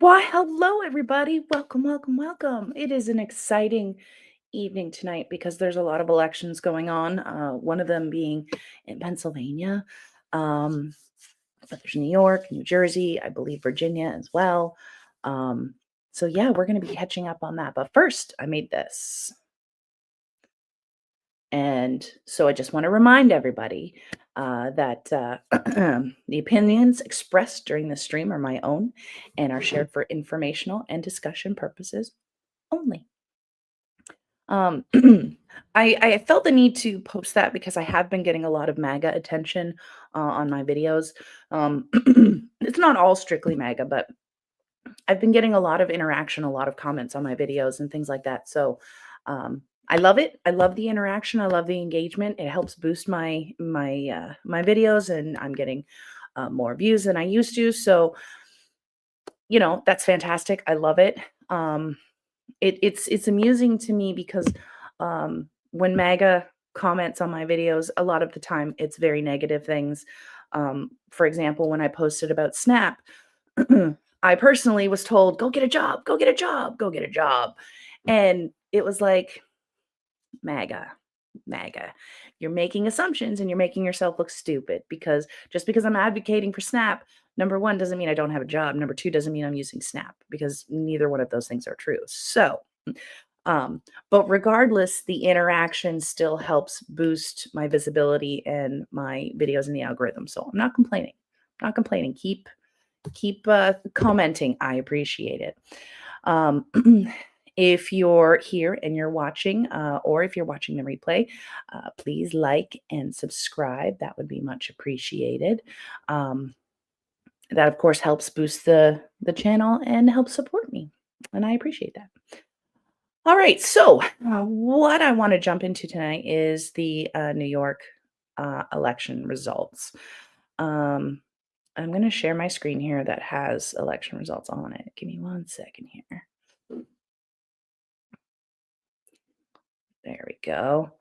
Why, hello, everybody. Welcome, welcome, welcome. It is an exciting evening tonight because there's a lot of elections going on. One of them being in Pennsylvania, um, but there's New York, New Jersey, I believe Virginia as well. Um, so, yeah, we're going to be catching up on that. But first, I made this. And so I just want to remind everybody that the opinions expressed during the stream are my own and are shared for informational and discussion purposes only. Um, I felt the need to post that because I have been getting a lot of MAGA attention on my videos. Um, it's not all strictly MAGA, but I've been getting a lot of interaction, a lot of comments on my videos and things like that. So I love it. I love the interaction. I love the engagement. It helps boost my videos, and I'm getting more views than I used to. So that's fantastic. I love it. It's amusing to me because when MAGA comments on my videos, a lot of the time it's very negative things. For example, when I posted about Snap, I personally was told, "Go get a job, go get a job, go get a job." And it was like, MAGA, MAGA. You're making assumptions and you're making yourself look stupid because just because I'm advocating for Snap, number one, doesn't mean I don't have a job. Number two, doesn't mean I'm using Snap because neither one of those things are true. So, um, but regardless, the interaction still helps boost my visibility and my videos in the algorithm. So I'm not complaining. Not complaining. Keep commenting. I appreciate it. Um, if you're here and you're watching, or if you're watching the replay, please like and subscribe. That would be much appreciated. Um, that of course helps boost the channel and helps support me, and I appreciate that. All right, so what I want to jump into tonight is the New York election results. Um, I'm going to share my screen here that has election results on it. Give me 1 second here. There we go.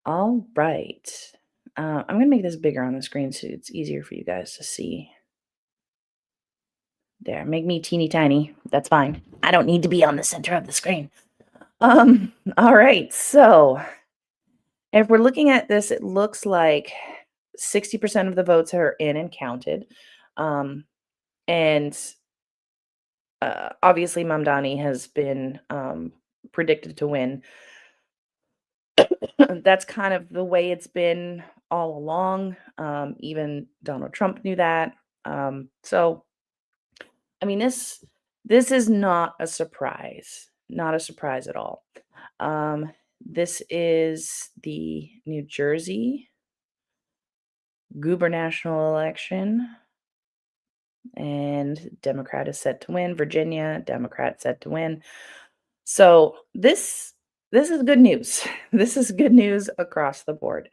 All right. I'm going to make this bigger on the screen so it's easier for you guys to see. There, make me teeny tiny. That's fine. I don't need to be on the center of the screen. All right. So if we're looking at this, it looks like 60% of the votes are in and counted. And obviously, Mamdani has been predicted to win. That's kind of the way it's been all along. Even Donald Trump knew that. So, I mean, this is not a surprise. Not a surprise at all. This is the New Jersey gubernatorial election, and Democrat is set to win. Virginia, Democrat set to win. So this is good news. This is good news across the board,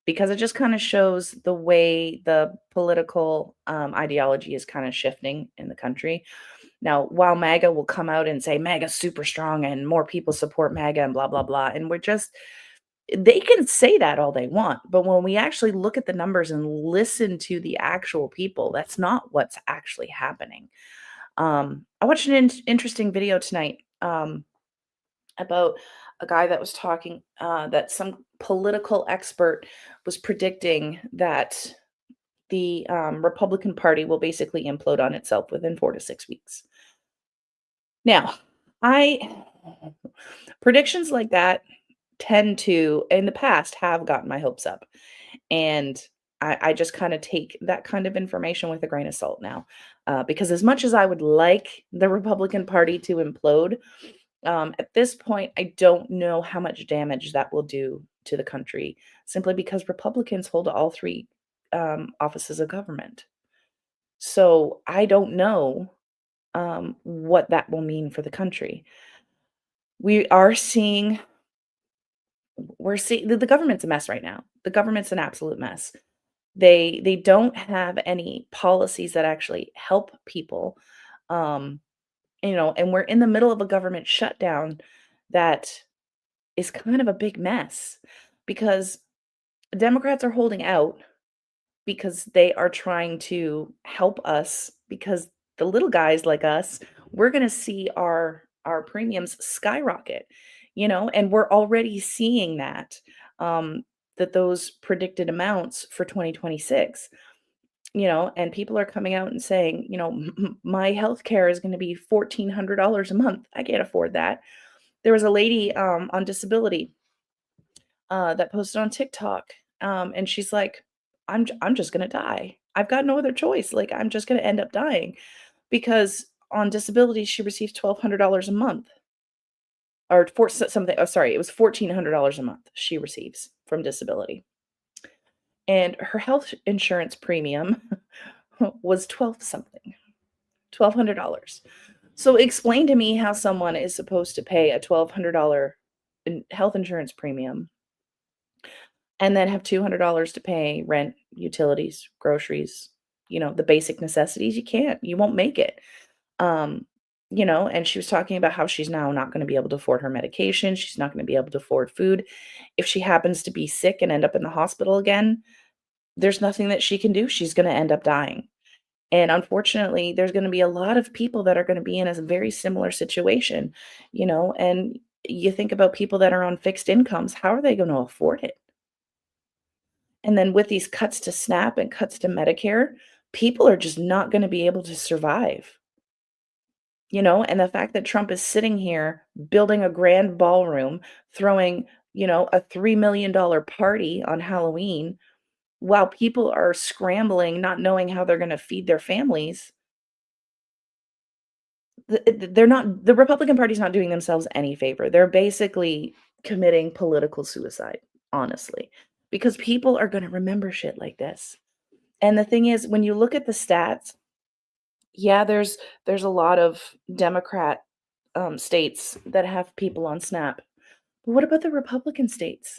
because it just kind of shows the way the political ideology is kind of shifting in the country. Now, while MAGA will come out and say MAGA's super strong and more people support MAGA and blah blah blah, and they can say that all they want, but when we actually look at the numbers and listen to the actual people, that's not what's actually happening. I watched an interesting video tonight. About a guy that was talking that some political expert was predicting that the Republican Party will basically implode on itself within 4 to 6 weeks. Now, I predictions like that tend to, in the past, have gotten my hopes up, and I just kind of take that kind of information with a grain of salt now, because as much as I would like the Republican Party to implode, at this point, I don't know how much damage that will do to the country simply because Republicans hold all three offices of government. So I don't know what that will mean for the country. We are seeing, we're seeing the government's a mess right now. The government's an absolute mess. They don't have any policies that actually help people. Um, and we're in the middle of a government shutdown that is kind of a big mess because Democrats are holding out because they are trying to help us because the little guys like us, we're gonna see our premiums skyrocket, and we're already seeing that, that those predicted amounts for 2026, and people are coming out and saying, my health care is gonna be $1,400 a month. I can't afford that. There was a lady, on disability, that posted on TikTok, and she's like, I'm just gonna die. I've got no other choice. Like, I'm just gonna end up dying because on disability she receives $1,200 a month, or for something. Oh, sorry, it was $1,400 a month she receives from disability, and her health insurance premium was 12 something, $1,200. So explain to me how someone is supposed to pay a $1,200 health insurance premium and then have $200 to pay rent, utilities, groceries, the basic necessities. You can't. You won't make it. Um, and she was talking about how she's now not gonna be able to afford her medication, she's not gonna be able to afford food. If she happens to be sick and end up in the hospital again, there's nothing that she can do, she's gonna end up dying. And unfortunately, there's gonna be a lot of people that are gonna be in a very similar situation, and you think about people that are on fixed incomes, how are they gonna afford it? And then with these cuts to SNAP and cuts to Medicare, people are just not gonna be able to survive, and the fact that Trump is sitting here building a grand ballroom, throwing, a $3 million party on Halloween while people are scrambling, not knowing how they're gonna feed their families. They're not the Republican Party's not doing themselves any favor. They're basically committing political suicide, honestly, because people are gonna remember shit like this. And the thing is, when you look at the stats, yeah, there's a lot of Democrat, states that have people on SNAP. But what about the Republican states?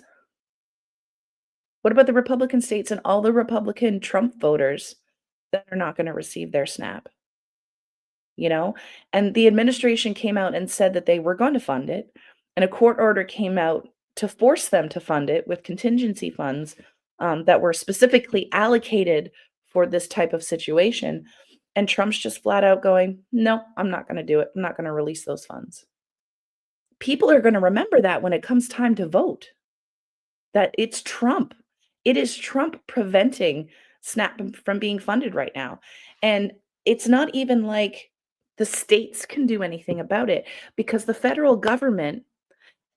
What about the Republican states and all the Republican Trump voters that are not gonna receive their SNAP? you know? And the administration came out and said that they were going to fund it, and a court order came out to force them to fund it with contingency funds, that were specifically allocated for this type of situation. And Trump's just flat out going, "No, I'm not gonna do it. I'm not gonna release those funds." People are gonna remember that when it comes time to vote. That it's Trump. It is Trump preventing SNAP from being funded right now, and it's not even like the states can do anything about it because the federal government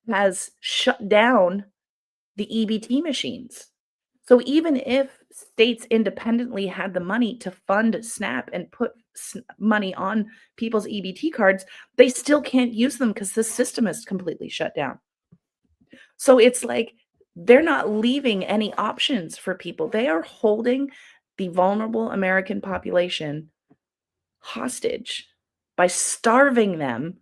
has shut down the EBT machines. So even if states independently had the money to fund SNAP and put money on people's EBT cards, they still can't use them because the system is completely shut down. So it's like they're not leaving any options for people. They are holding the vulnerable American population hostage by starving them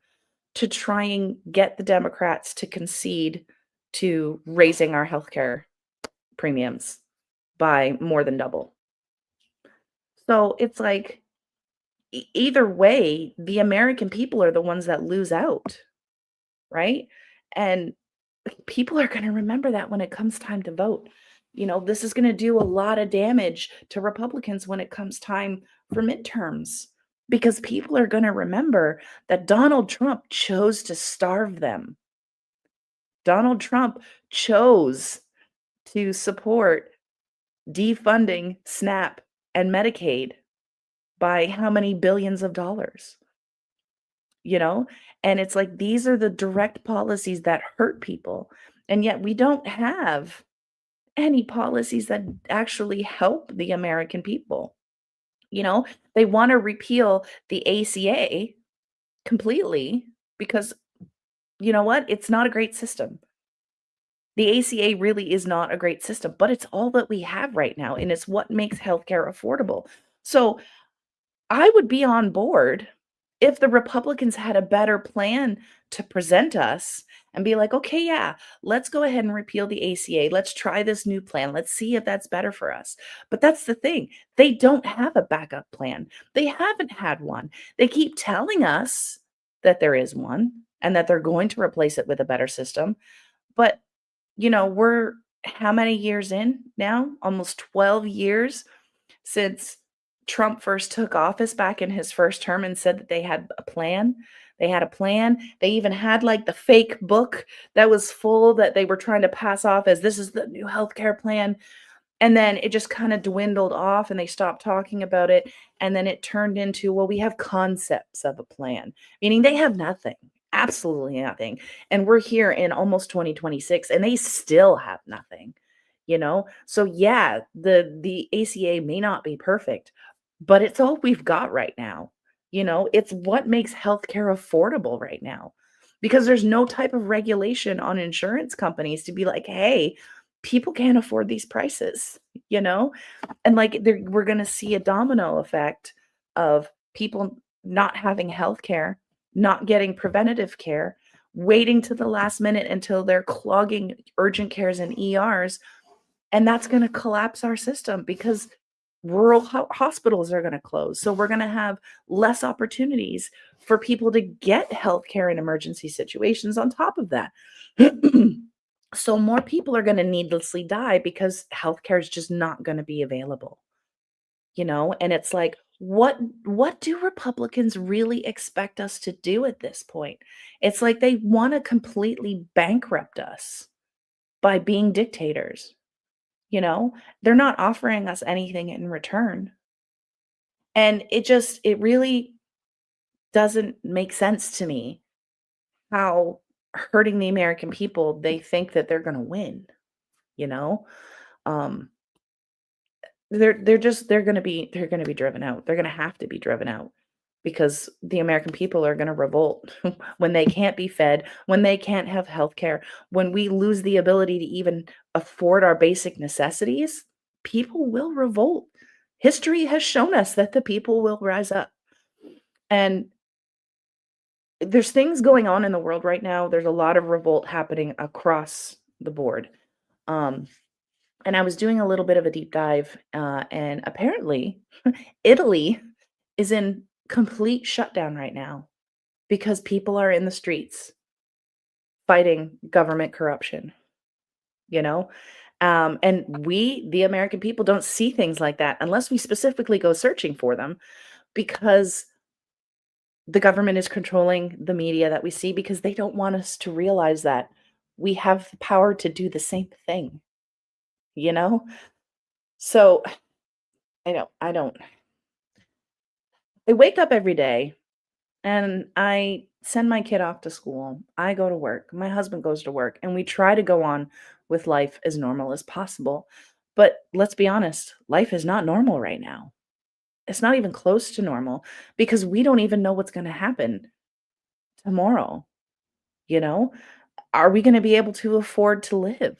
to try and get the Democrats to concede to raising our healthcare premiums by more than double. So it's like either way, the American people are the ones that lose out, right? And people are gonna remember that when it comes time to vote. This is gonna do a lot of damage to Republicans when it comes time for midterms because people are gonna remember that Donald Trump chose to starve them. Donald Trump chose to support defunding SNAP and Medicaid by how many billions of dollars, you know? And it's like these are the direct policies that hurt people. And yet we don't have any policies that actually help the American people. They want to repeal the ACA completely because you know what? It's not a great system. The ACA really is not a great system, but it's all that we have right now, and it's what makes healthcare affordable. So I would be on board if the Republicans had a better plan to present us and be like, okay, yeah, let's go ahead and repeal the ACA. Let's try this new plan. Let's see if that's better for us. But that's the thing. They don't have a backup plan. They haven't had one. They keep telling us that there is one and that they're going to replace it with a better system. But, we're how many years in now? Almost 12 years since Trump first took office back in his first term and said that they had a plan. They had a plan. They even had like the fake book that was full that they were trying to pass off as this is the new healthcare plan. And then it just kind of dwindled off and they stopped talking about it. And then it turned into, well, we have concepts of a plan, meaning they have nothing, absolutely nothing. And we're here in almost 2026 and they still have nothing, you know? So yeah, the ACA may not be perfect, but it's all we've got right now. You know, it's what makes healthcare affordable right now because there's no type of regulation on insurance companies to be like, hey, people can't afford these prices, you know? And like we're going to see a domino effect of people not having health care, not getting preventative care, waiting to the last minute until they're clogging urgent cares and ERs. And that's going to collapse our system because rural hospitals are going to close. So we're going to have less opportunities for people to get health care in emergency situations on top of that. So more people are going to needlessly die because healthcare is just not going to be available, you know? And it's like, what do Republicans really expect us to do at this point? It's like they want to completely bankrupt us by being dictators, you know? They're not offering us anything in return. And it really doesn't make sense to me how hurting the American people, they think that they're going to win, you know? Um they're gonna be driven out. They're gonna have to be driven out because the American people are gonna revolt when they can't be fed, when they can't have health care, when we lose the ability to even afford our basic necessities, people will revolt. History has shown us that the people will rise up. And there's things going on in the world right now. There's a lot of revolt happening across the board. Um, and I was doing a little bit of a deep dive, and apparently Italy is in complete shutdown right now because people are in the streets fighting government corruption, you know? And we, the American people, don't see things like that unless we specifically go searching for them because the government is controlling the media that we see because they don't want us to realize that we have the power to do the same thing, you know? So I wake up every day and I send my kid off to school. I go to work. My husband goes to work, and we try to go on with life as normal as possible. But let's be honest, life is not normal right now. It's not even close to normal because we don't even know what's going to happen tomorrow. You know, are we going to be able to afford to live?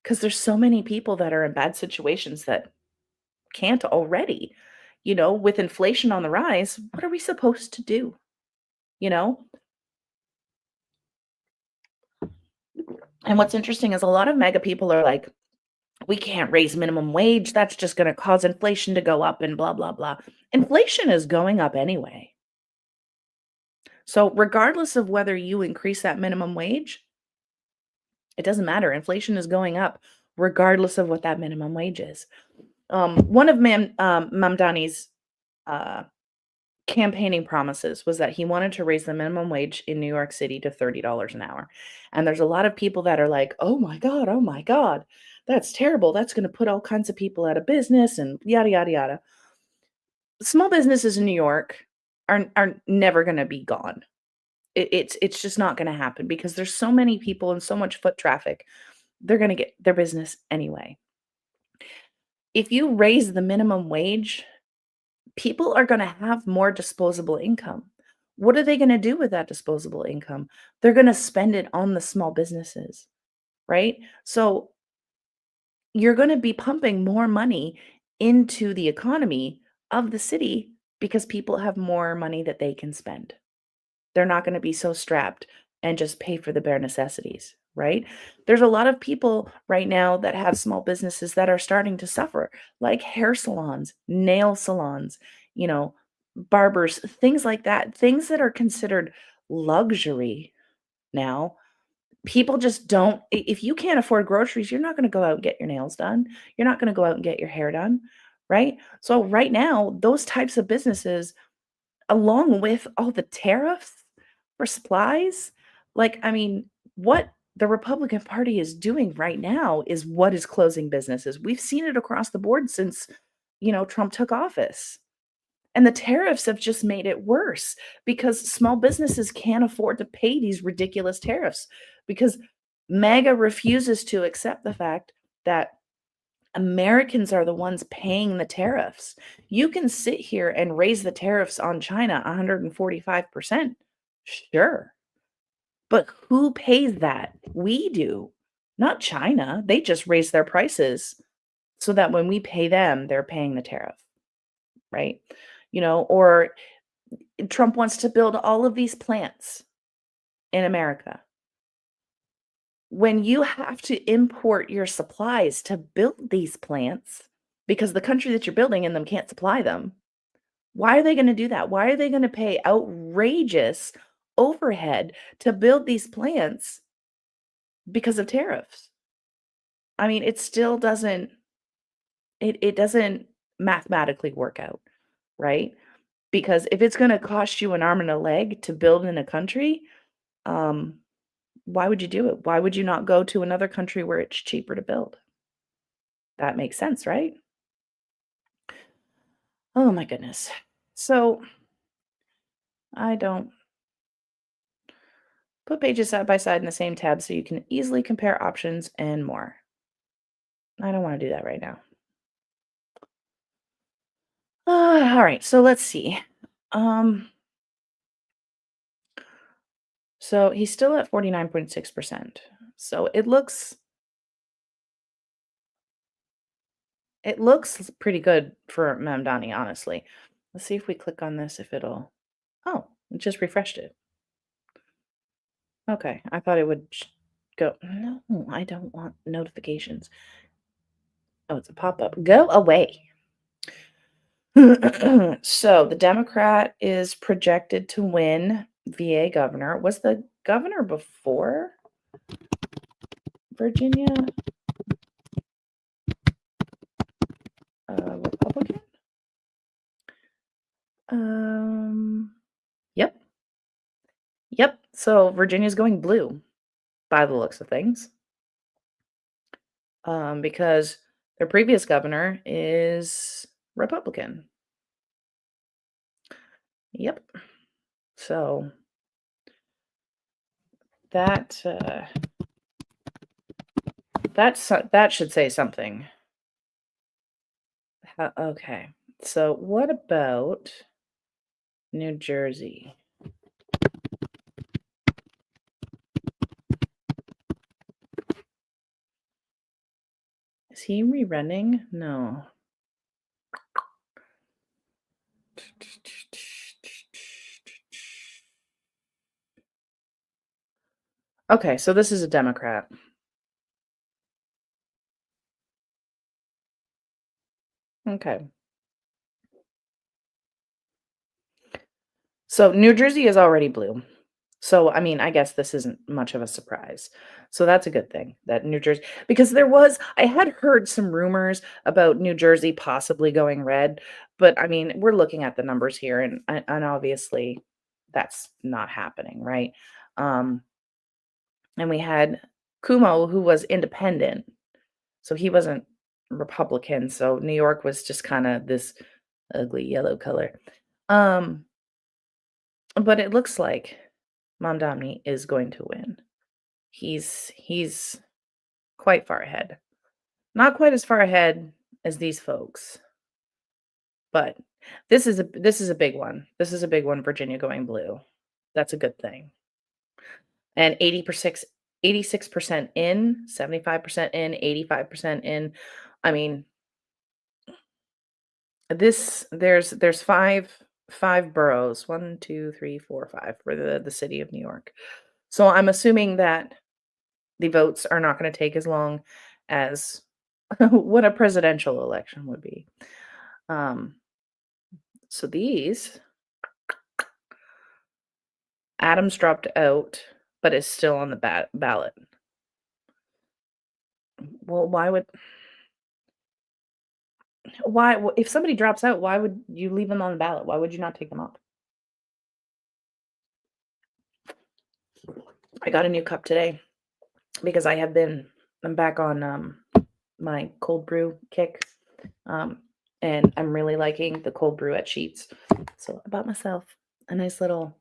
Because there's so many people that are in bad situations that can't already. You know, with inflation on the rise, what are we supposed to do? You know, and what's interesting is a lot of mega people are like, we can't raise minimum wage. That's just going to cause inflation to go up and blah, blah, blah. Inflation is going up anyway. So, regardless of whether you increase that minimum wage, it doesn't matter. Inflation is going up regardless of what that minimum wage is. One of Mamdani's uh, campaigning promises was that he wanted to raise the minimum wage in New York City to $30 an hour. And there's a lot of people that are like, oh my God, that's terrible. That's going to put all kinds of people out of business and yada, yada, yada. Small businesses in New York are never going to be gone. It's just not going to happen because there's so many people and so much foot traffic. They're going to get their business anyway. If you raise the minimum wage, people are going to have more disposable income. What are they going to do with that disposable income? They're going to spend it on the small businesses, right? So you're going to be pumping more money into the economy of the city because people have more money that they can spend. They're not going to be so strapped and just pay for the bare necessities, right? There's a lot of people right now that have small businesses that are starting to suffer, like hair salons, nail salons, you know, barbers, things like that, things that are considered luxury now. People just don't, if you can't afford groceries, you're not going to go out and get your nails done. You're not going to go out and get your hair done, right? So right now, those types of businesses, along with all the tariffs for supplies, like, I mean, what the Republican Party is doing right now is what is closing businesses. We've seen it across the board since, Trump took office. And the tariffs have just made it worse because small businesses can't afford to pay these ridiculous tariffs because MAGA refuses to accept the fact that Americans are the ones paying the tariffs. You can sit here and raise the tariffs on China 145%. Sure. But who pays that? We do, not China. They just raise their prices so that when we pay them, they're paying the tariff, right? Or Trump wants to build all of these plants in America. When you have to import your supplies to build these plants because the country that you're building in them can't supply them, why are they going to do that? Why are they going to pay outrageous overhead to build these plants because of tariffs? I mean, it still doesn't mathematically work out, right? Because if it's going to cost you an arm and a leg to build in a country, um, why would you do it? Why would you not go to another country where it's cheaper to build? That makes sense, right? Oh my goodness. So I don't put pages side by side in the same tab so you can easily compare options and more. I don't want to do that right now. All right, so let's see. Um, so he's still at 49.6%. So it looks pretty good for Mamdani, honestly. Let's see if we click on this if it'll. Oh, it just refreshed it. Okay, I thought it would go. No, I don't want notifications. Oh, it's a pop-up. Go away. So the Democrat is projected to win VA governor. Was the governor before Virginia Republican? Um, yep, yep. So Virginia's going blue by the looks of things, because their previous governor is Republican. Yep. So that that should say something. Okay. So what about New Jersey? Is he rerunning? No. Okay, so this is a Democrat. Okay. So New Jersey is already blue. So, I mean, I guess this isn't much of a surprise. So that's a good thing that New Jersey, because I had heard some rumors about New Jersey possibly going red, but I mean, we're looking at the numbers here and obviously that's not happening, right? Um, and we had Cuomo who was independent. So he wasn't Republican. So New York was just kind of this ugly yellow color. Um, but it looks like Mamdani is going to win. He's quite far ahead. Not quite as far ahead as these folks, but this is a big one. This is a big one, Virginia going blue. That's a good thing. And 86% in, 75% in, 85% in. I mean, there's five boroughs. One, two, three, four, five for the city of New York. So I'm assuming that the votes are not going to take as long as what a presidential election would be. Um, so these Adams dropped out, but is still on the ballot. Well, why would Why, if somebody drops out, why would you leave them on the ballot? Why would you not take them up? I got a new cup today because I'm back on my cold brew kick. Um, and I'm really liking the cold brew at Sheets. So I bought myself a nice little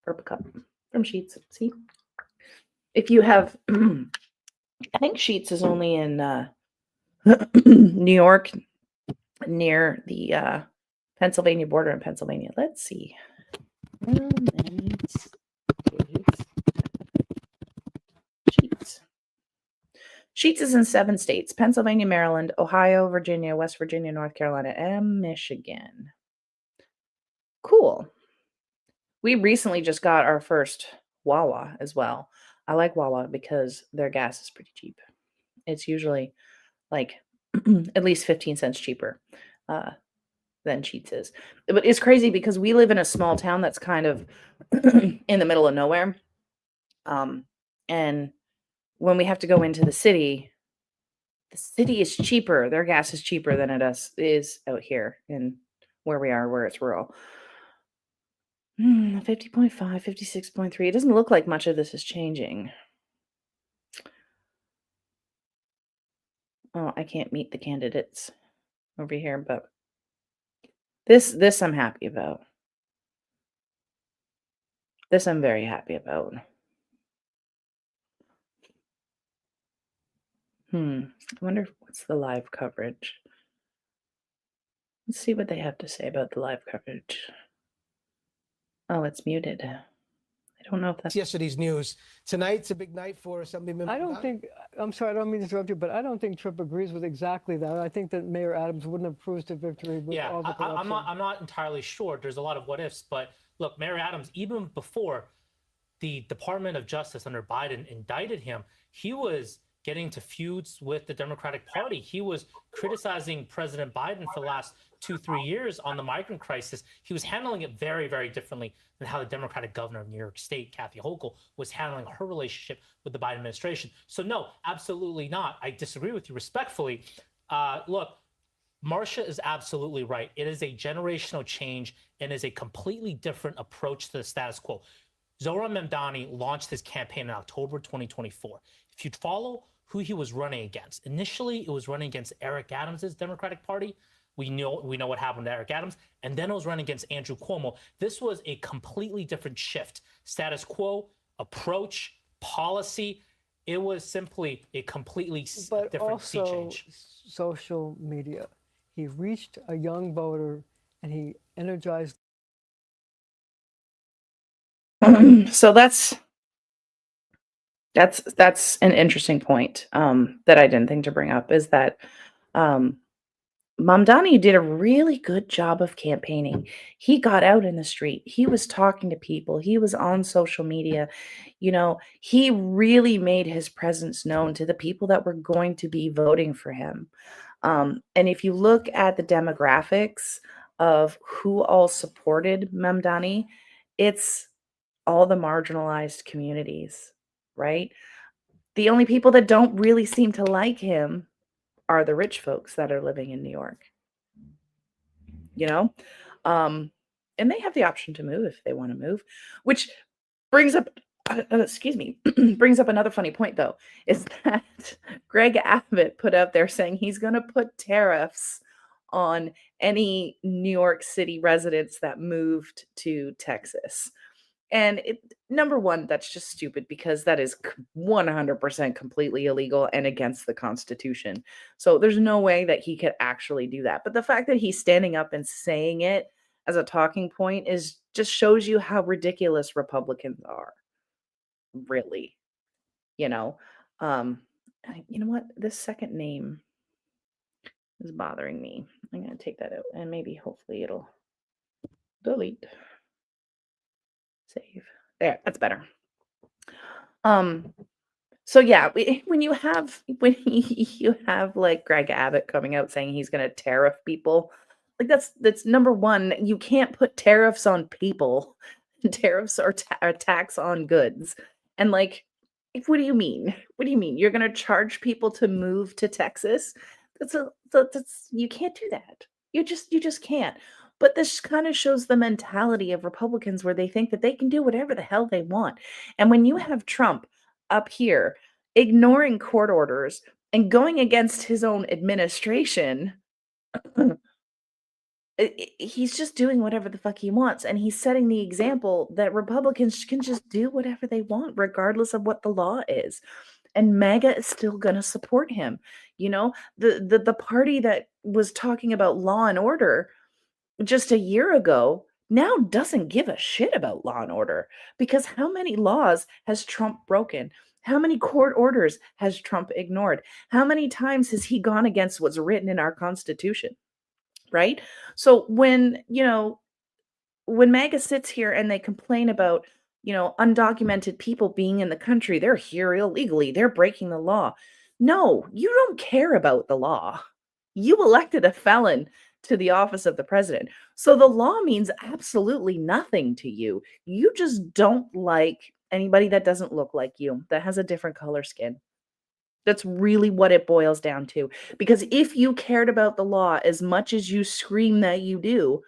purple cup from Sheets. See? If you have I think Sheets is only in New York, near the Pennsylvania border in Pennsylvania. Let's see. Sheets. Sheets is in 7 states: Pennsylvania, Maryland, Ohio, Virginia, West Virginia, North Carolina, and Michigan. Cool. We recently just got our first Wawa as well. I like Wawa because their gas is pretty cheap. It's usually like at least 15 cents cheaper uh, than Sheets is. But it's crazy because we live in a small town that's kind of in the middle of nowhere. And when we have to go into the city is cheaper. Their gas is cheaper than is out here in where we are, where it's rural. 50.5, 56.3. It doesn't look like much of this is changing. Oh, I can't meet the candidates over here, but this I'm happy about. This I'm very happy about. I wonder what's the live coverage. Let's see what they have to say about the live coverage. Oh, it's muted. I don't know if that's yesterday's news. Tonight's a big night for Assemblyman. I'm sorry, I don't mean to interrupt you, but I don't think Tripp agrees with exactly that. I think that Mayor Adams wouldn't have cruised to victory with all the corruption. I'm not entirely sure. There's a lot of what ifs, but look, Mayor Adams, even before the Department of Justice under Biden indicted him, he was getting into feuds with the Democratic Party. He was criticizing President Biden for the last 2-3 years on the migrant crisis. He was handling it very, very differently than how the Democratic governor of New York State, Kathy Hochul, was handling her relationship with the Biden administration. So no, absolutely not. I disagree with you respectfully. Look, Marcia is absolutely right. It is a generational change and is a completely different approach to the status quo. Zohran Mamdani launched his campaign in October 2024. If you'd follow who he was running against, initially it was running against Eric Adams' Democratic Party. We know what happened to Eric Adams. And then it was running against Andrew Cuomo. This was a completely different shift. Status quo, approach, policy. It was simply a completely different sea change. Social media. He reached a young voter and he energized. So that's an interesting point that I didn't think to bring up, is that Mamdani did a really good job of campaigning. He got out in the street. He was talking to people. He was on social media. He really made his presence known to the people that were going to be voting for him. And if you look at the demographics of who all supported Mamdani, it's all the marginalized communities, right? The only people that don't really seem to like him are the rich folks that are living in New York. And they have the option to move if they want to move, which brings up brings up another funny point, though, is that Greg Abbott put out there saying he's going to put tariffs on any New York City residents that moved to Texas. And number one, that's just stupid, because that is 100% completely illegal and against the Constitution. So there's no way that he could actually do that. But the fact that he's standing up and saying it as a talking point just shows you how ridiculous Republicans are. Really. You know what? This second name is bothering me. I'm going to take that out and maybe hopefully it'll delete. Save. There, that's better. So yeah, when you have like Greg Abbott coming out saying he's going to tariff people, like that's number one. You can't put tariffs on people. Tariffs are tax on goods. And like, what do you mean? What do you mean? You're going to charge people to move to Texas? You can't do that. You just can't. But this kind of shows the mentality of Republicans where they think that they can do whatever the hell they want. And when you have Trump up here ignoring court orders and going against his own administration, he's just doing whatever the fuck he wants, and he's setting the example that Republicans can just do whatever they want regardless of what the law is. And MAGA is still going to support him. You know, the party that was talking about law and order just a year ago now doesn't give a shit about law and order, because how many laws has Trump broken? How many court orders has Trump ignored? How many times has he gone against what's written in our Constitution? Right? So when, when MAGA sits here and they complain about, undocumented people being in the country, they're here illegally, they're breaking the law. No, you don't care about the law. You elected a felon to the office of the president. So the law means absolutely nothing to you. You just don't like anybody that doesn't look like you, that has a different color skin. That's really what it boils down to. Because if you cared about the law as much as you scream that you do,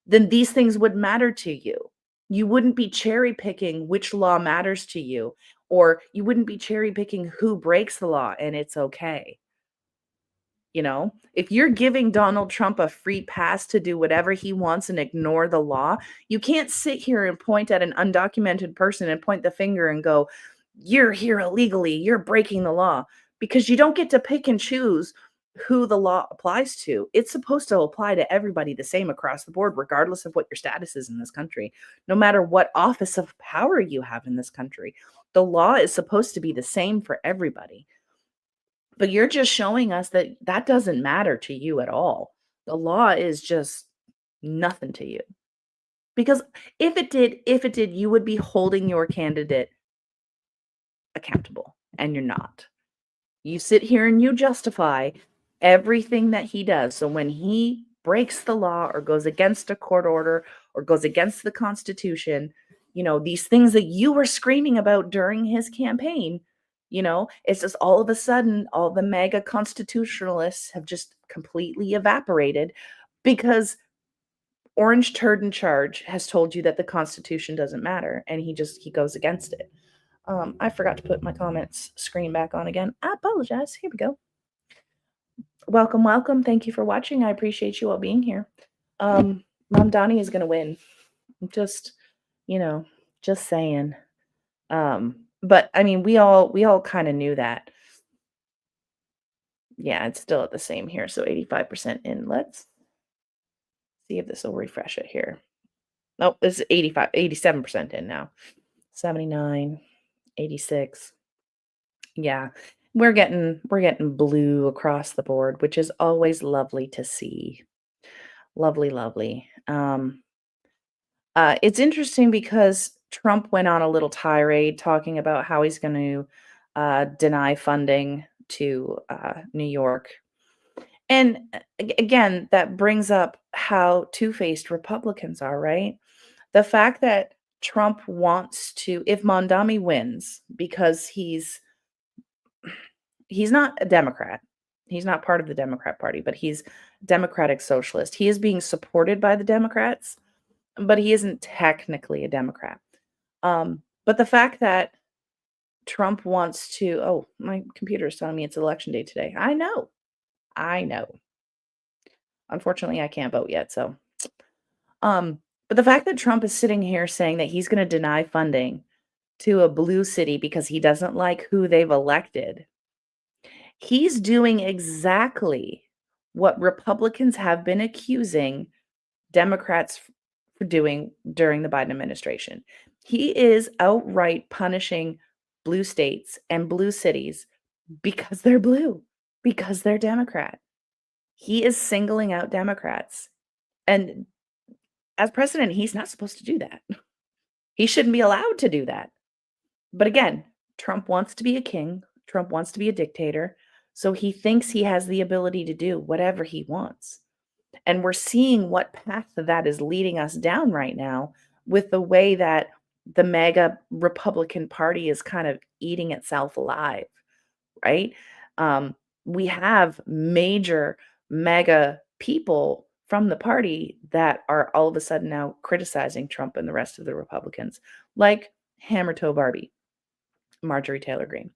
then these things would matter to you. You wouldn't be cherry picking which law matters to you, or you wouldn't be cherry picking who breaks the law and it's okay. If you're giving Donald Trump a free pass to do whatever he wants and ignore the law, you can't sit here and point at an undocumented person and point the finger and go, you're here illegally, you're breaking the law, because you don't get to pick and choose who the law applies to. It's supposed to apply to everybody the same across the board, regardless of what your status is in this country, no matter what office of power you have in this country. The law is supposed to be the same for everybody. But you're just showing us that that doesn't matter to you at all. The law is just nothing to you. Because if it did, you would be holding your candidate accountable, and you're not. You sit here and you justify everything that he does. So when he breaks the law or goes against a court order or goes against the Constitution, these things that you were screaming about during his campaign, it's just all of a sudden, all the MAGA constitutionalists have just completely evaporated because Orange Turd in Charge has told you that the Constitution doesn't matter, and he goes against it. I forgot to put my comments screen back on again. I apologize. Here we go. Welcome. Thank you for watching. I appreciate you all being here. Mom Donnie is going to win. Just saying. But I mean, we all kind of knew that. Yeah, it's still at the same here. So 85% in. Let's see if this will refresh it here. Nope, it's 87% in now. 79, 86. Yeah. We're getting blue across the board, which is always lovely to see. Lovely. It's interesting because Trump went on a little tirade talking about how he's going to deny funding to New York. And again, that brings up how two-faced Republicans are, right? The fact that Trump wants to, if Mondami wins, because he's not a Democrat. He's not part of the Democrat Party, but he's Democratic Socialist. He is being supported by the Democrats, but he isn't technically a Democrat. But the fact that Trump wants to, oh, my computer is telling me it's election day today. I know. Unfortunately, I can't vote yet, so. But the fact that Trump is sitting here saying that he's going to deny funding to a blue city because he doesn't like who they've elected, he's doing exactly what Republicans have been accusing Democrats for doing during the Biden administration. He is outright punishing blue states and blue cities because they're blue, because they're Democrat. He is singling out Democrats. And as president, he's not supposed to do that. He shouldn't be allowed to do that. But again, Trump wants to be a king. Trump wants to be a dictator. So he thinks he has the ability to do whatever he wants. And we're seeing what path that is leading us down right now with the way that the MAGA Republican Party is kind of eating itself alive, right? we have major mega people from the party that are all of a sudden now criticizing Trump and the rest of the Republicans, like Hammer Toe Barbie, Marjorie Taylor Greene.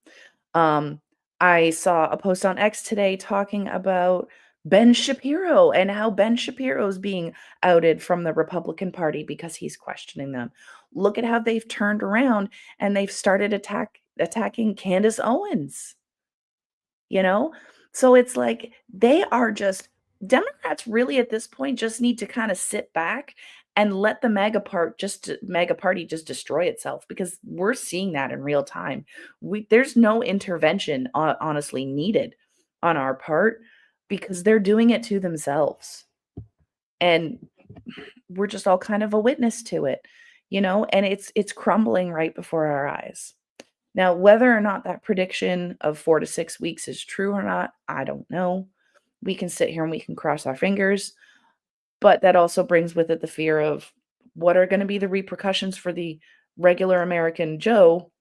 I saw a post on X today talking about Ben Shapiro and how Ben Shapiro's being outed from the Republican Party because he's questioning them. Look at how they've turned around and they've started attacking Candace Owens. You know? So it's like they are just Democrats really at this point just need to kind of sit back and let the mega party just destroy itself, because we're seeing that in real time. There's no intervention honestly needed on our part, because they're doing it to themselves. And we're just all kind of a witness to it, and it's crumbling right before our eyes. Now, whether or not that prediction of 4 to 6 weeks is true or not, I don't know. We can sit here and we can cross our fingers, but that also brings with it the fear of what are going to be the repercussions for the regular American Joe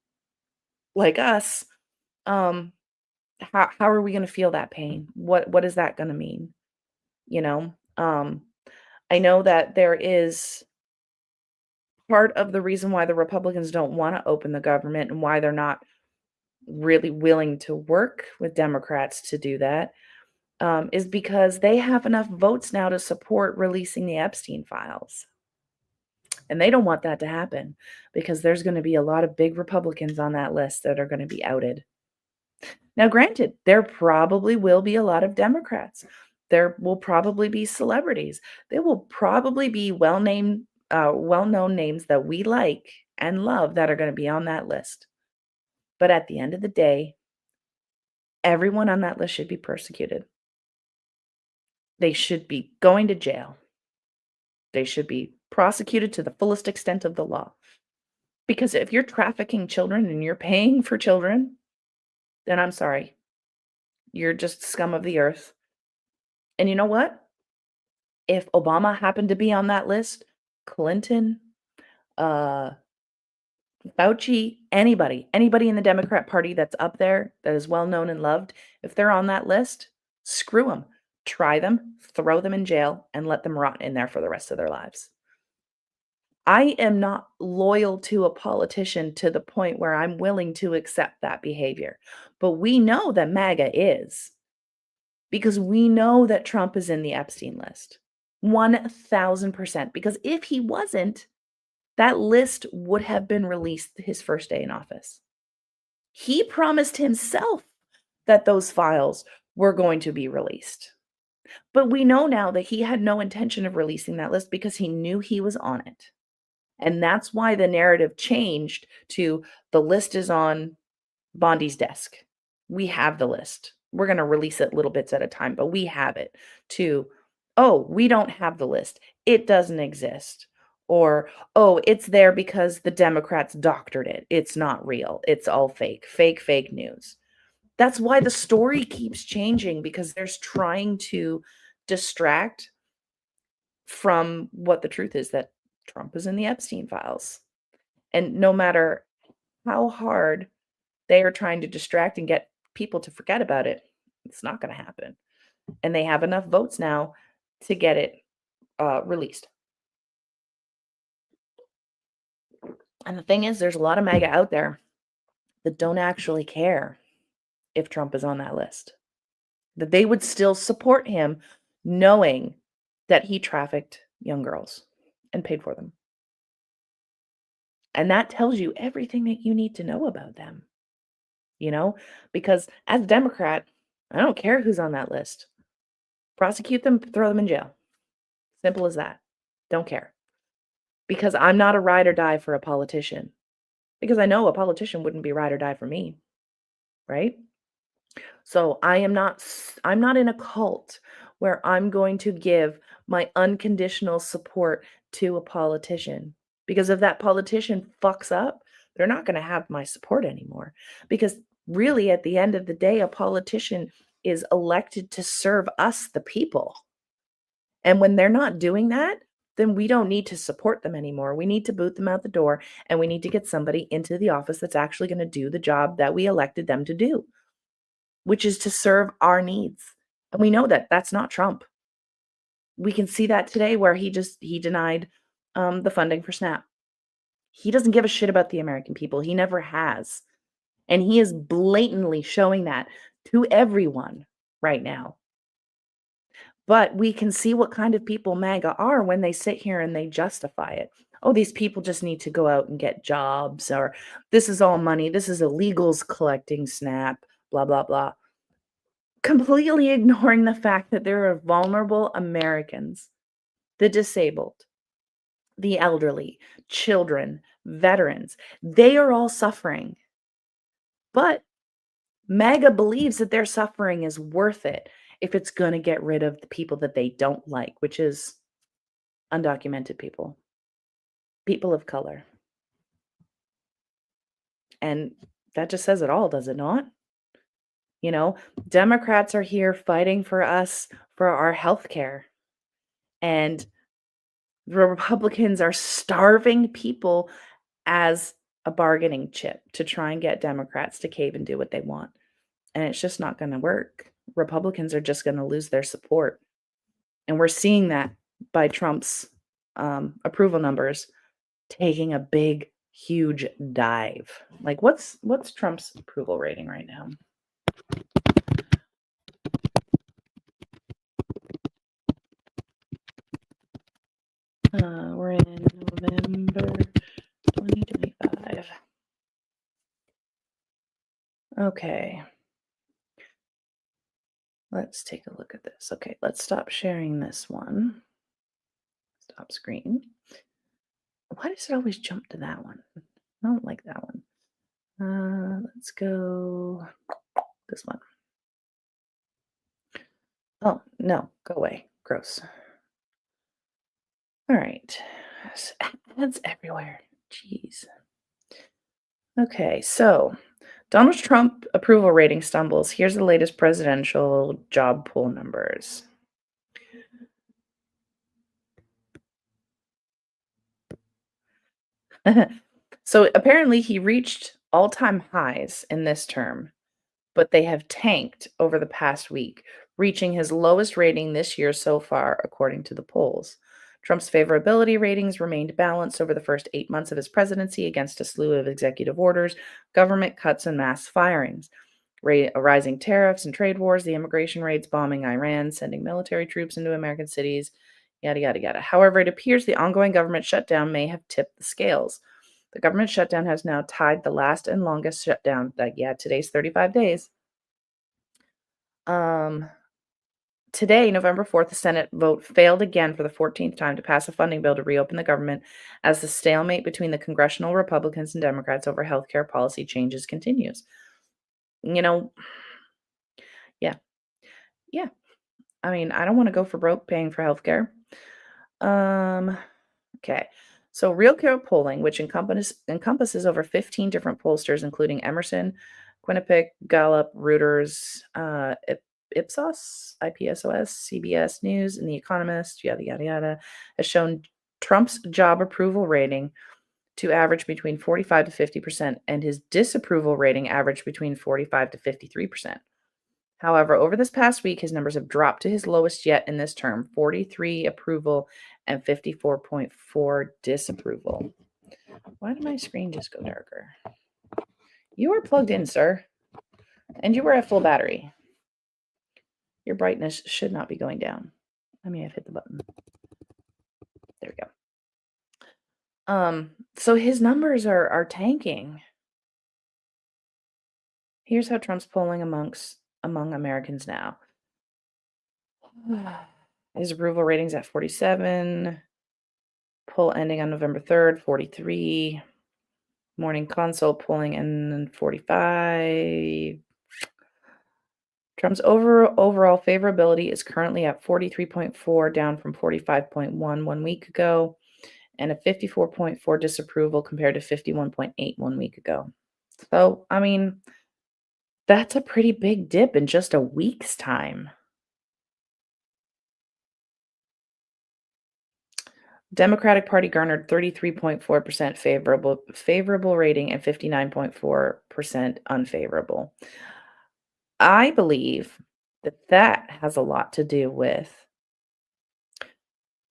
like us. How are we going to feel that pain? What is that going to mean? I know that there is part of the reason why the Republicans don't want to open the government and why they're not really willing to work with Democrats to do that, is because they have enough votes now to support releasing the Epstein files. And they don't want that to happen, because there's going to be a lot of big Republicans on that list that are going to be outed. Now, granted, there probably will be a lot of Democrats. There will probably be celebrities. There will probably be well-known names that we like and love that are going to be on that list. But at the end of the day, everyone on that list should be persecuted. They should be going to jail. They should be prosecuted to the fullest extent of the law. Because if you're trafficking children and you're paying for children, then I'm sorry. You're just scum of the earth. And you know what? If Obama happened to be on that list, Clinton, Fauci, anybody in the Democrat Party that's up there that is well known and loved, if they're on that list, screw them. Try them, throw them in jail, and let them rot in there for the rest of their lives. I am not loyal to a politician to the point where I'm willing to accept that behavior. But we know that MAGA is, because we know that Trump is in the Epstein list. 1,000%. Because if he wasn't, that list would have been released his first day in office. He promised himself that those files were going to be released. But we know now that he had no intention of releasing that list because he knew he was on it. And that's why the narrative changed to the list is on Bondi's desk. We have the list. We're going to release it little bits at a time, but we have it. To, oh, we don't have the list. It doesn't exist. Or, oh, it's there because the Democrats doctored it. It's not real. It's all fake news. That's why the story keeps changing, because they're trying to distract from what the truth is, that Trump is in the Epstein files. And no matter how hard they are trying to distract and get people to forget about it, it's not going to happen. And they have enough votes now to get it released. And the thing is, there's a lot of MAGA out there that don't actually care if Trump is on that list. That they would still support him knowing that he trafficked young girls and paid for them. And that tells you everything that you need to know about them. Because as a Democrat, I don't care who's on that list. Prosecute them, throw them in jail. Simple as that. Don't care. Because I'm not a ride or die for a politician. Because I know a politician wouldn't be ride or die for me. Right? So I'm not in a cult where I'm going to give my unconditional support to a politician. Because if that politician fucks up, they're not going to have my support anymore. Because really, at the end of the day, a politician is elected to serve us, the people. And when they're not doing that, then we don't need to support them anymore. We need to boot them out the door, and we need to get somebody into the office that's actually going to do the job that we elected them to do. which is to serve our needs. And we know that that's not Trump. We can see that today where he denied the funding for SNAP. He doesn't give a shit about the American people. He never has. And he is blatantly showing that to everyone right now. But we can see what kind of people MAGA are when they sit here and they justify it. Oh, these people just need to go out and get jobs, or this is all money. This is illegals collecting SNAP, blah, blah, blah. Completely ignoring the fact that there are vulnerable Americans, the disabled, the elderly, children, veterans. They are all suffering. But MAGA believes that their suffering is worth it if it's going to get rid of the people that they don't like, which is undocumented people, people of color. And that just says it all, does it not? You know, Democrats are here fighting for us for our health care. And the Republicans are starving people as a bargaining chip to try and get Democrats to cave and do what they want. And it's just not going to work. Republicans are just going to lose their support. And we're seeing that by Trump's approval numbers taking a big, huge dive. Like, what's Trump's approval rating right now? We're in November 2025. Okay. Let's take a look at this. Okay, let's stop sharing this one. Stop screen. Why does it always jump to that one? I don't like that one. Let's go this one. Oh, no, go away. Gross. All right. Ads everywhere. Jeez. Okay, so Donald Trump approval rating stumbles. Here's the latest presidential job poll numbers. So apparently he reached all-time highs in this term, but they have tanked over the past week, reaching his lowest rating this year so far, according to the polls. Trump's favorability ratings remained balanced over the first 8 months of his presidency against a slew of executive orders, government cuts, and mass firings. Rising tariffs and trade wars, the immigration raids, bombing Iran, sending military troops into American cities, yada, yada, yada. However, it appears the ongoing government shutdown may have tipped the scales. The government shutdown has now tied the last and longest shutdown. Today's 35 days. Today, November 4th, the Senate vote failed again for the 14th time to pass a funding bill to reopen the government as the stalemate between the congressional Republicans and Democrats over healthcare policy changes continues. You know, yeah. I mean, I don't want to go for broke paying for healthcare. Okay. So Real Clear Polling, which encompasses over 15 different pollsters, including Emerson, Quinnipiac, Gallup, Reuters, Ipsos, CBS News, and The Economist, yada, yada, yada, has shown Trump's job approval rating to average between 45 to 50%, and his disapproval rating averaged between 45 to 53%. However, over this past week, his numbers have dropped to his lowest yet in this term, 43 approval and 54.4 disapproval. Why did my screen just go darker? You are plugged in, sir, and you were at full battery. Your brightness should not be going down. I may have hit the button. There we go. So his numbers are tanking. Here's how Trump's polling among Americans now. His approval rating's at 47. Poll ending on November 3rd, 43. Morning consult polling in 45. Trump's overall favorability is currently at 43.4, down from 45.1 1 week ago, and a 54.4 disapproval compared to 51.8 1 week ago. So, I mean, that's a pretty big dip in just a week's time. Democratic Party garnered 33.4% favorable rating and 59.4% unfavorable. I believe that that has a lot to do with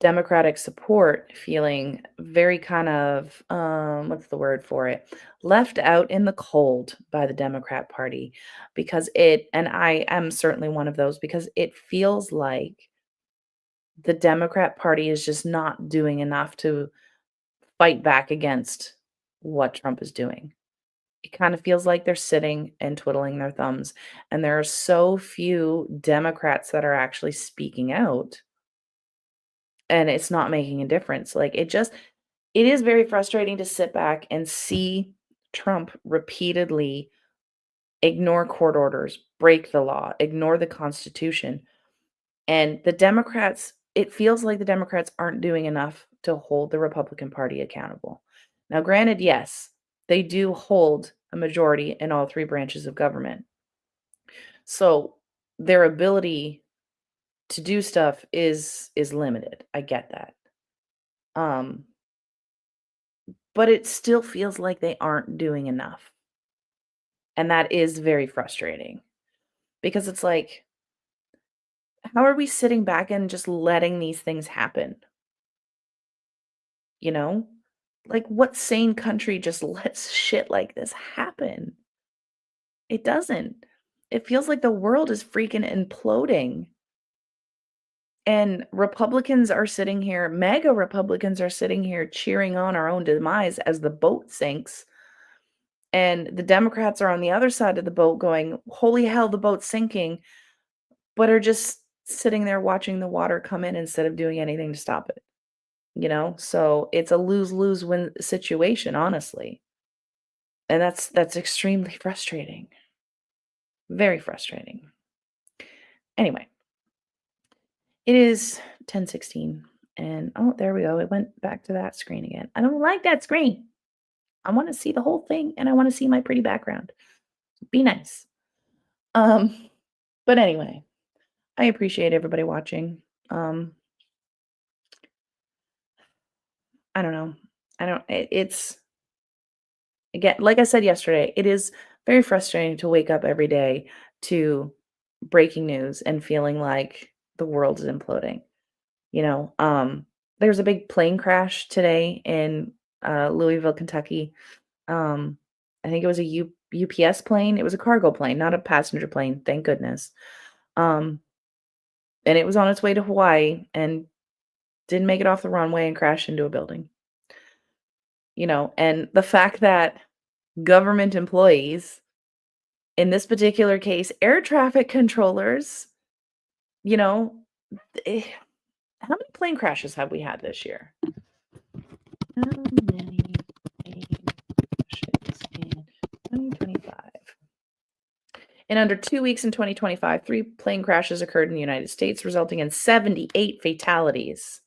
Democratic support feeling very kind of, what's the word for it? Left out in the cold by the Democrat Party because and I am certainly one of those because it feels like the Democrat Party is just not doing enough to fight back against what Trump is doing. It kind of feels like they're sitting and twiddling their thumbs, and there are so few Democrats that are actually speaking out, and it's not making a difference. Like, it is very frustrating to sit back and see Trump repeatedly ignore court orders, break the law, ignore the Constitution, and the Democrats it feels like the Democrats aren't doing enough to hold the Republican Party accountable. Now, granted, yes, they do hold a majority in all 3 branches of government. So, their ability to do stuff is limited. I get that. Um, but it still feels like they aren't doing enough. And that is very frustrating because it's like, how are we sitting back and just letting these things happen? You know? Like, what sane country just lets shit like this happen? It doesn't. It feels like the world is freaking imploding. And Republicans are sitting here, MAGA Republicans are sitting here cheering on our own demise as the boat sinks. And the Democrats are on the other side of the boat going, holy hell, the boat's sinking, but are just sitting there watching the water come in instead of doing anything to stop it. You know? So it's a lose-lose win situation, honestly. And that's extremely frustrating. Very frustrating. Anyway, it is 10:16 and oh, there we go. It went back to that screen again. I don't like that screen. I want to see the whole thing and I want to see my pretty background. Be nice. Um but anyway, I appreciate everybody watching. I don't know. It's again, like I said yesterday, it is very frustrating to wake up every day to breaking news and feeling like the world is imploding. You know, there's a big plane crash today in Louisville, Kentucky. I think it was a UPS plane. It was a cargo plane, not a passenger plane, thank goodness. Um, and it was on its way to Hawaii and didn't make it off the runway and crashed into a building. You know, and the fact that government employees, in this particular case, air traffic controllers, you know, eh, how many plane crashes have we had this year? How many plane crashes in 2025? In under 2 weeks in 2025, 3 plane crashes occurred in the United States, resulting in 78 fatalities.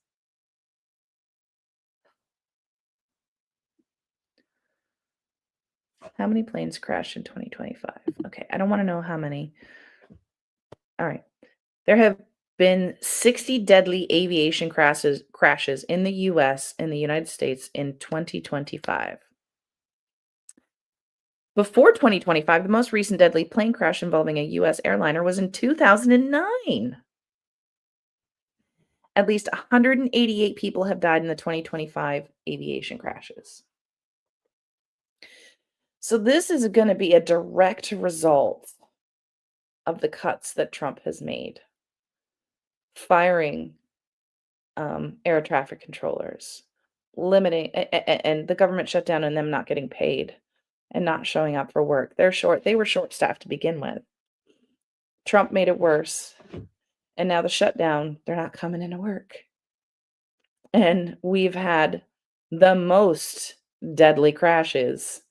How many planes crashed in 2025? Okay, I don't want to know how many. All right. There have been 60 deadly aviation crashes in the US in the United States in 2025. Before 2025, the most recent deadly plane crash involving a US airliner was in 2009. At least 188 people have died in the 2025 aviation crashes. So this is going to be a direct result of the cuts that Trump has made. Firing air traffic controllers, limiting and the government shutdown and them not getting paid and not showing up for work. They were short-staffed to begin with. Trump made it worse. And now the shutdown, they're not coming into work. And we've had the most deadly crashes.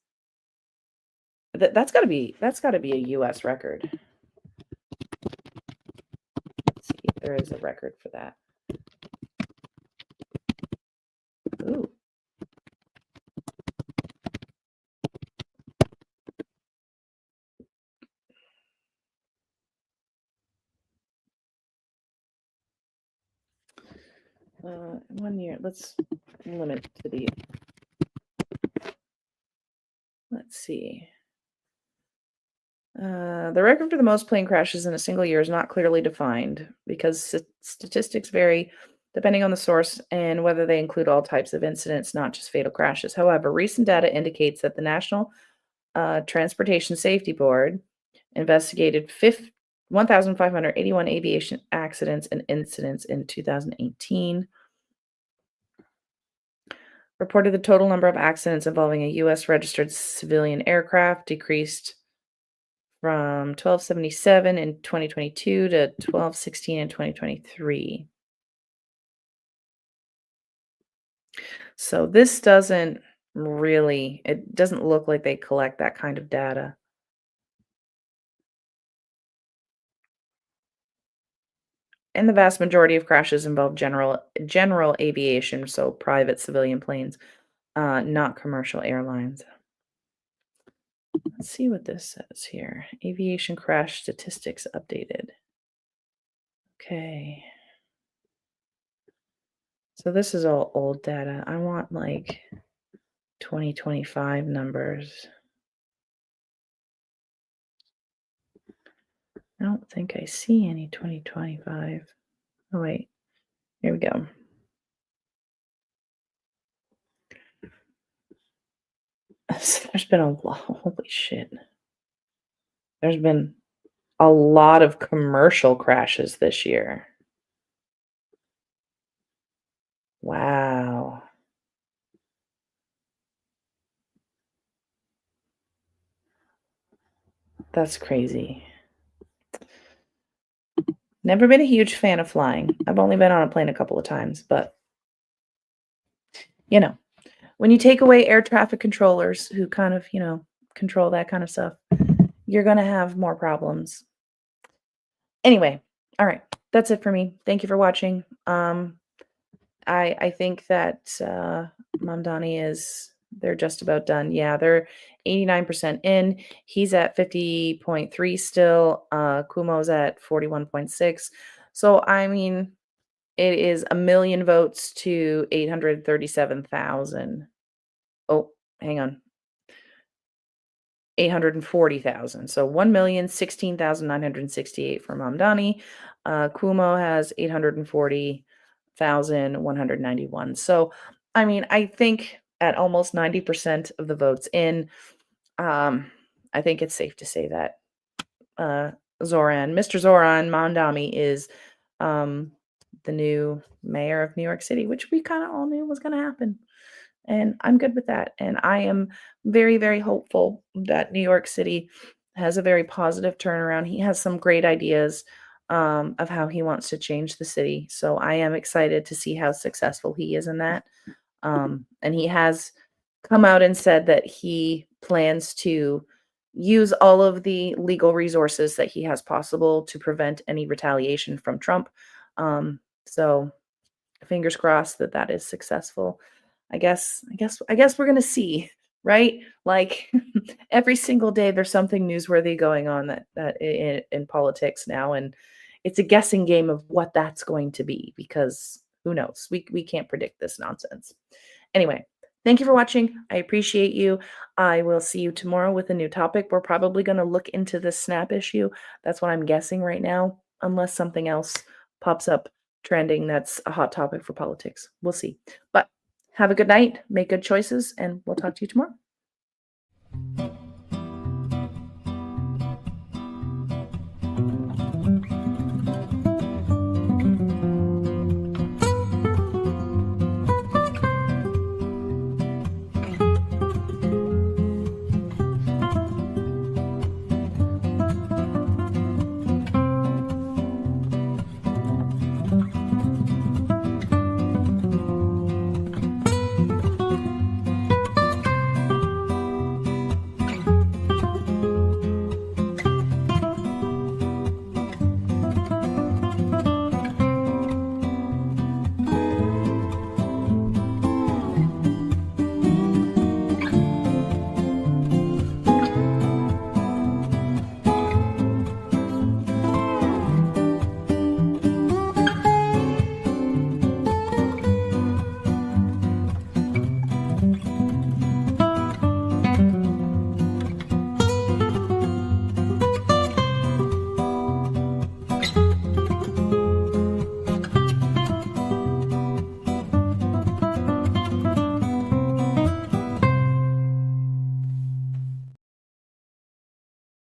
That's got to be a US record. Let's see if there is a record for that. Ooh. One year. Let's limit to the. Let's see. The record for the most plane crashes in a single year is not clearly defined because statistics vary depending on the source and whether they include all types of incidents, not just fatal crashes. However, recent data indicates that the National Transportation Safety Board investigated 1,581 aviation accidents and incidents in 2018. Reported the total number of accidents involving a U.S. registered civilian aircraft decreased from 1277 in 2022 to 1216 in 2023. So this doesn't it doesn't look like they collect that kind of data. And the vast majority of crashes involve general aviation, so private civilian planes, not commercial airlines. Let's see what this says here. Aviation crash statistics updated. Okay. So this is all old data. I want like 2025 numbers. I don't think I see any 2025. Oh, wait. Here we go. So there's been a lot. Holy shit. There's been a lot of commercial crashes this year. Wow. That's crazy. Never been a huge fan of flying. I've only been on a plane a couple of times, but you know, when you take away air traffic controllers who kind of, control that kind of stuff, you're going to have more problems. Anyway, all right. That's it for me. Thank you for watching. I think that Mamdani they're just about done. Yeah, they're 89% in. He's at 50.3 still. Kumo's at 41.6. So, I mean, it is 1 million votes to 837,000. Oh, hang on. 840,000. So 1,016,968 for Mamdani. Kumo has 840,191. So, I mean, I think at almost 90% of the votes in, I think it's safe to say that Mr. Zoran Mamdani is the new mayor of New York City, which we kind of all knew was going to happen. And I'm good with that. And I am very, very hopeful that New York City has a very positive turnaround. He has some great ideas of how he wants to change the city. So I am excited to see how successful he is in that. And he has come out and said that he plans to use all of the legal resources that he has possible to prevent any retaliation from Trump. So fingers crossed that that is successful. I guess we're gonna see, right? Like every single day, there's something newsworthy going on that in politics now, and it's a guessing game of what that's going to be because who knows? We can't predict this nonsense. Anyway, thank you for watching. I appreciate you. I will see you tomorrow with a new topic. We're probably going to look into the SNAP issue. That's what I'm guessing right now, unless something else pops up trending that's a hot topic for politics. We'll see. But have a good night, make good choices, and we'll talk to you tomorrow.